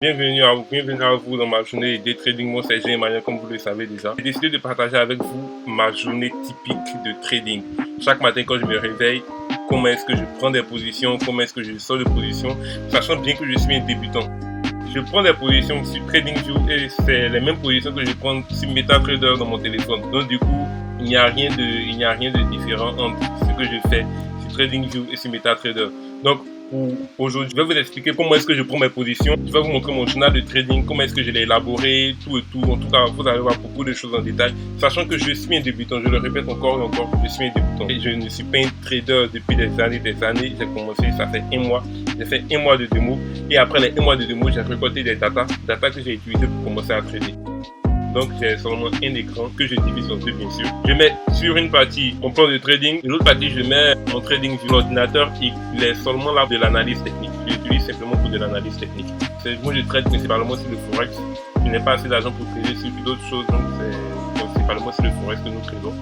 Bienvenue à vous dans ma journée de trading. Moi, c'est Emmanuel, comme vous le savez déjà. J'ai décidé de partager avec vous ma journée typique de trading. Chaque matin, quand je me réveille, comment est-ce que je prends des positions, comment est-ce que je sors de positions, sachant bien que je suis un débutant. Je prends des positions sur TradingView et c'est les mêmes positions que je prends sur MetaTrader dans mon téléphone. Donc, du coup, il n'y a rien de différent entre ce que je fais sur TradingView et sur MetaTrader. Donc, aujourd'hui, je vais vous expliquer comment est-ce que je prends mes positions. Je vais vous montrer mon journal de trading, comment est-ce que je l'ai élaboré, tout et tout. En tout cas, vous allez voir beaucoup de choses en détail. Sachant que je suis un débutant, je le répète encore et encore, je suis un débutant. Et je ne suis pas un trader depuis des années. J'ai commencé, ça fait un mois. J'ai fait un mois de démo. Et après les un mois de démo, j'ai récolté des data que j'ai utilisées pour commencer à trader. Donc j'ai seulement un écran que je divise en deux bien sûr. Je mets sur une partie mon plan de trading, et l'autre partie je mets mon trading sur l'ordinateur qui est seulement là de l'analyse technique. Je l'utilise simplement pour de l'analyse technique. Moi je trade principalement sur le forex. Je n'ai pas assez d'argent pour trader sur d'autres choses, donc c'est principalement sur le forex que nous tradons.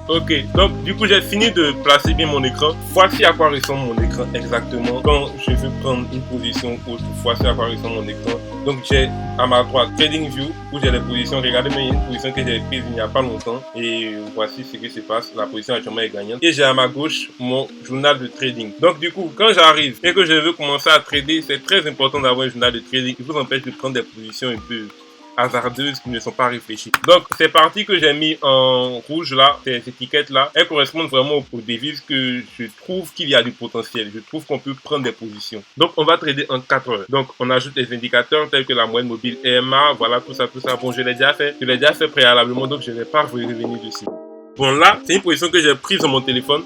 Ok, donc du coup j'ai fini de placer bien mon écran. Voici à quoi ressemble mon écran exactement quand je veux prendre une position autre. Voici à quoi ressemble mon écran. Donc j'ai à ma droite TradingView où j'ai les positions. Regardez, mais il y a une position que j'ai prise il n'y a pas longtemps et voici ce qui se passe. La position actuellement est gagnante. Et j'ai à ma gauche mon journal de trading. Donc du coup quand j'arrive et que je veux commencer à trader, c'est très important d'avoir un journal de trading qui vous empêche de prendre des positions un peu hasardeuses qui ne sont pas réfléchies. Donc ces parties que j'ai mis en rouge là, ces étiquettes là, elles correspondent vraiment aux devises que je trouve qu'il y a du potentiel. Je trouve qu'on peut prendre des positions. Donc on va trader en 4 heures. Donc on ajoute des indicateurs tels que la moyenne mobile EMA, voilà tout ça. Bon, je l'ai déjà fait préalablement, donc je ne vais pas revenir dessus. Bon là, c'est une position que j'ai prise dans mon téléphone.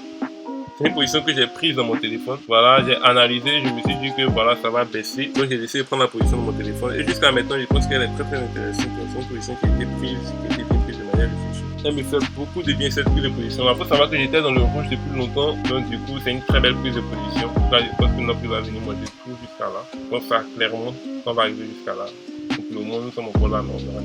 Voilà, j'ai analysé, je me suis dit que voilà, ça va baisser. Donc j'ai décidé de prendre la position de mon téléphone. Et jusqu'à maintenant, je pense qu'elle est très intéressante. C'est une position qui a été bien prise de manière réfléchie. Elle me fait beaucoup de bien cette prise de position. Il faut savoir que j'étais dans le rouge depuis longtemps. Donc du coup, c'est une très belle prise de position. Là, je pense que notre prix va venir moi de tout jusqu'à là. Donc ça, clairement, on va arriver jusqu'à là. Donc le moment, nous sommes encore là, mais on verra.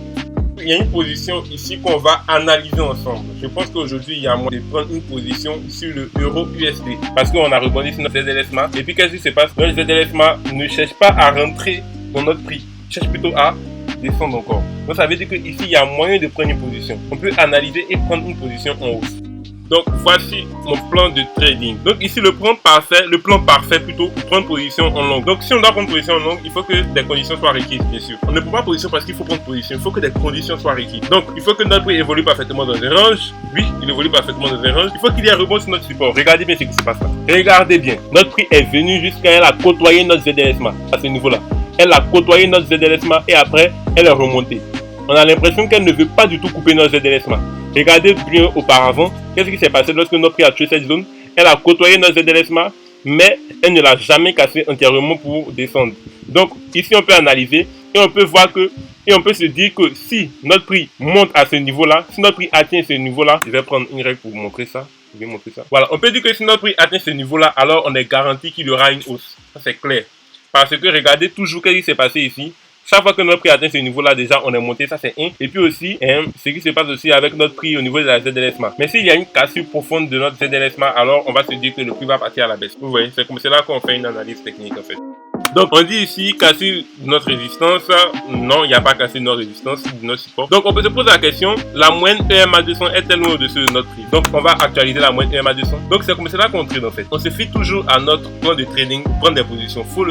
Il y a une position ici qu'on va analyser ensemble. Je pense qu'aujourd'hui, il y a moyen de prendre une position sur le euro USD. Parce qu'on a rebondi sur notre ZLSMA. Et puis, qu'est-ce qui se passe? Notre ZLSMA ne cherche pas à rentrer dans notre prix. Il cherche plutôt à descendre encore. Donc, ça veut dire qu'ici, il y a moyen de prendre une position. On peut analyser et prendre une position en hausse. Donc, voici mon plan de trading. Donc, ici, le plan parfait plutôt pour prendre position en longue. Donc, si on doit prendre position en longue, il faut que des conditions soient requises, bien sûr. On ne prend pas position parce qu'il faut prendre position. Il faut que des conditions soient requises. Donc, il faut que notre prix évolue parfaitement dans un range. Oui, il évolue parfaitement dans un range. Il faut qu'il y ait un rebond sur notre support. Regardez bien ce qui se passe là. Regardez bien. Notre prix est venu jusqu'à elle a côtoyé notre ZLSMA à ce niveau-là. Elle a côtoyé notre ZLSMA et après, elle est remontée. On a l'impression qu'elle ne veut pas du tout couper notre ZLSMA. Regardez bien auparavant, qu'est-ce qui s'est passé lorsque notre prix a tué cette zone? Elle a côtoyé notre ZLSMA, mais elle ne l'a jamais cassé entièrement pour descendre. Donc ici on peut analyser et on peut voir que, et on peut se dire que si notre prix monte à ce niveau-là, si notre prix atteint ce niveau-là, je vais prendre une règle pour vous montrer ça. Je vais montrer ça. Voilà, on peut dire que si notre prix atteint ce niveau-là, alors on est garanti qu'il y aura une hausse. Ça c'est clair. Parce que regardez toujours ce qui s'est passé ici. Chaque fois que notre prix atteint ce niveau-là, déjà, on est monté, ça c'est 1. Et puis aussi, ce qui se passe aussi avec notre prix au niveau de la ZLSMA. Mais s'il y a une cassure profonde de notre ZLSMA, alors on va se dire que le prix va partir à la baisse. Vous voyez, c'est comme cela qu'on fait une analyse technique en fait. Donc on dit ici casser notre résistance. Non, il n'y a pas cassé notre résistance, notre support. Donc on peut se poser la question, la moyenne EMA 200 est-elle loin au-dessus de notre prix? Donc on va actualiser la moyenne EMA 200. Donc c'est comme cela qu'on trade en fait. On se fie toujours à notre plan de trading pour prendre des positions. Il faut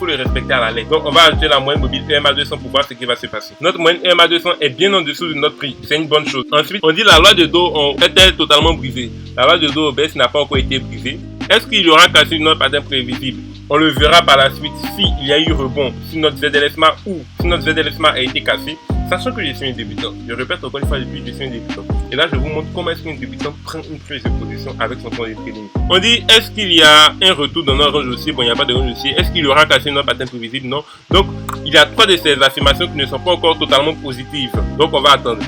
le respecter à la lettre. Donc on va ajouter la moyenne mobile EMA 200 pour voir ce qui va se passer. Notre moyenne EMA 200 est bien en dessous de notre prix. C'est une bonne chose. Ensuite, on dit la loi de Dow est-elle totalement brisée? La loi de Dow baisse n'a pas encore été brisée. Est-ce qu'il y aura cassé notre pattern prévisible? On le verra par la suite s'il y a eu rebond sur notre ZLSMA ou si notre ZLSMA a été cassé, sachant que je suis un débutant. Je répète encore une fois depuis, je suis un débutant. Et là, je vous montre comment est-ce qu'un débutant prend une prise de position avec son plan de trading. On dit, est-ce qu'il y a un retour dans notre range haussier? Bon, il n'y a pas de range haussier. Est-ce qu'il aura cassé notre pattern prévisible? Non. Donc, il y a 3 de ces affirmations qui ne sont pas encore totalement positives. Donc, on va attendre.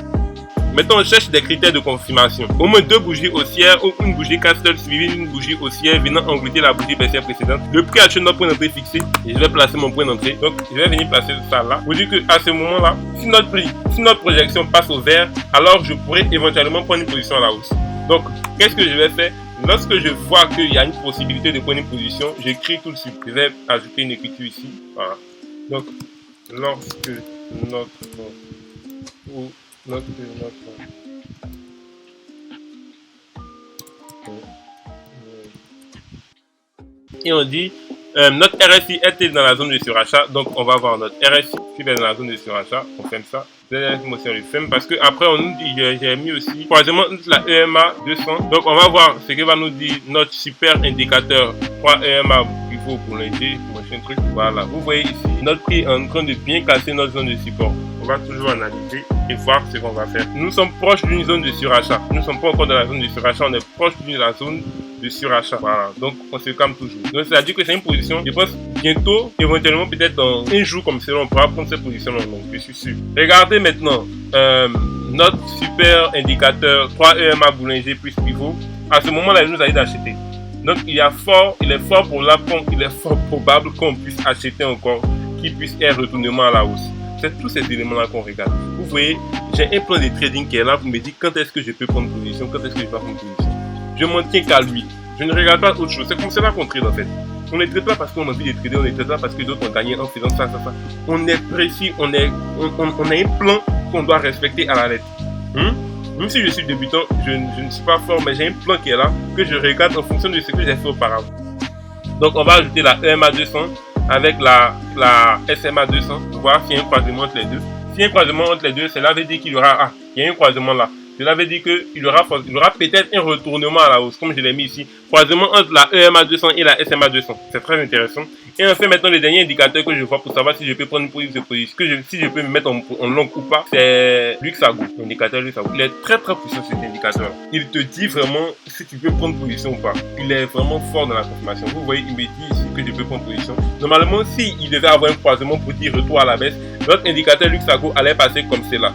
Maintenant, on cherche des critères de confirmation. Au moins 2 bougies haussières ou une bougie castle suivie d'une bougie haussière venant engloutir la bougie baissière précédente. Le prix actuel de notre point d'entrée fixé. Et je vais placer mon point d'entrée. Donc, je vais venir placer ça là. Vous dire qu'à ce moment-là, si notre projection passe au vert, alors je pourrais éventuellement prendre une position à la hausse. Donc, qu'est-ce que je vais faire? Lorsque je vois qu'il y a une possibilité de prendre une position, j'écris tout de suite. Je vais ajouter une écriture ici. Voilà. Donc, lorsque notre et on dit notre RSI est dans la zone de surachat, donc on va voir notre RSI qui est dans la zone de surachat, on ferme ça. Moi aussi on le ferme parce que après on nous dit, j'ai mis aussi croisement entre la EMA 200, donc on va voir ce que va nous dire notre super indicateur 3 EMA pivot pour l'indice, machin truc, voilà. Vous voyez ici, notre prix est en train de bien casser notre zone de support. On va toujours analyser et voir ce qu'on va faire. Nous sommes proches d'une zone de surachat. Nous ne sommes pas encore dans la zone de surachat, on est proche de la zone de surachat. Voilà, donc on se calme toujours. Donc ça veut dire que c'est une position, je pense bientôt, éventuellement peut-être dans un jour comme cela, on pourra prendre cette position. Donc je suis sûr. Regardez maintenant notre super indicateur 3 EMA Bollinger plus pivot. À ce moment-là, il nous a dit d'acheter. Donc il est fort probable qu'on puisse acheter encore, qu'il puisse être retournement à la hausse. C'est tous ces éléments-là qu'on regarde. Vous voyez, j'ai un plan de trading qui est là. Vous me dites quand est-ce que je peux prendre position, quand est-ce que je peux prendre position. Je m'en tiens qu'à lui. Je ne regarde pas autre chose. C'est comme cela qu'on trade en fait. On ne trade pas parce qu'on a envie de trader, on ne trade pas parce que d'autres ont gagné en faisant ça. On est précis, on a un plan qu'on doit respecter à la lettre. Même si je suis débutant, je ne suis pas fort, mais j'ai un plan qui est là, que je regarde en fonction de ce que j'ai fait auparavant. Donc on va ajouter la EMA 200 avec la SMA 200 pour voir s'il y a un croisement entre les deux. S'il y a un croisement entre les deux, cela veut dire qu'il y aura, il y a un croisement là. Cela veut dire qu'il y aura peut-être un retournement à la hausse, comme je l'ai mis ici. Croisement entre la EMA 200 et la SMA 200. C'est très intéressant. Et enfin, maintenant, le dernier indicateur que je vois pour savoir si je peux prendre une position, si je peux me mettre en long ou pas, c'est Luxago. L'indicateur Luxago. Il est très très puissant cet indicateur. Il te dit vraiment si tu peux prendre position ou pas. Il est vraiment fort dans la confirmation. Vous voyez, il me dit ici que je peux prendre position. Normalement, s'il devait avoir un croisement pour dire retour à la baisse, notre indicateur Luxago allait passer comme cela.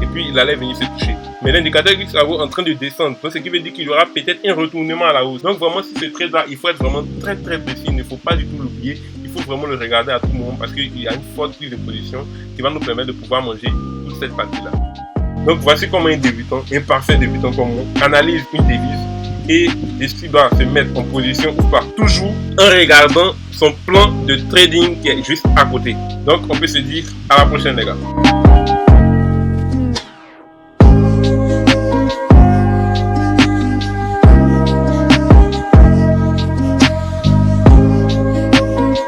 Et puis il allait venir se toucher. Mais l'indicateur Luxago est en train de descendre. Donc ce qui veut dire qu'il y aura peut-être un retournement à la hausse. Donc vraiment, si ce trade-là, il faut être vraiment très très précis. Il ne faut pas du tout l'oublier. Il faut vraiment le regarder à tout moment parce qu'il y a une forte prise de position qui va nous permettre de pouvoir manger toute cette partie-là. Donc voici comment un débutant, un parfait débutant comme moi, analyse une devise et décide de se mettre en position ou pas. Toujours en regardant son plan de trading qui est juste à côté. Donc on peut se dire à la prochaine les gars.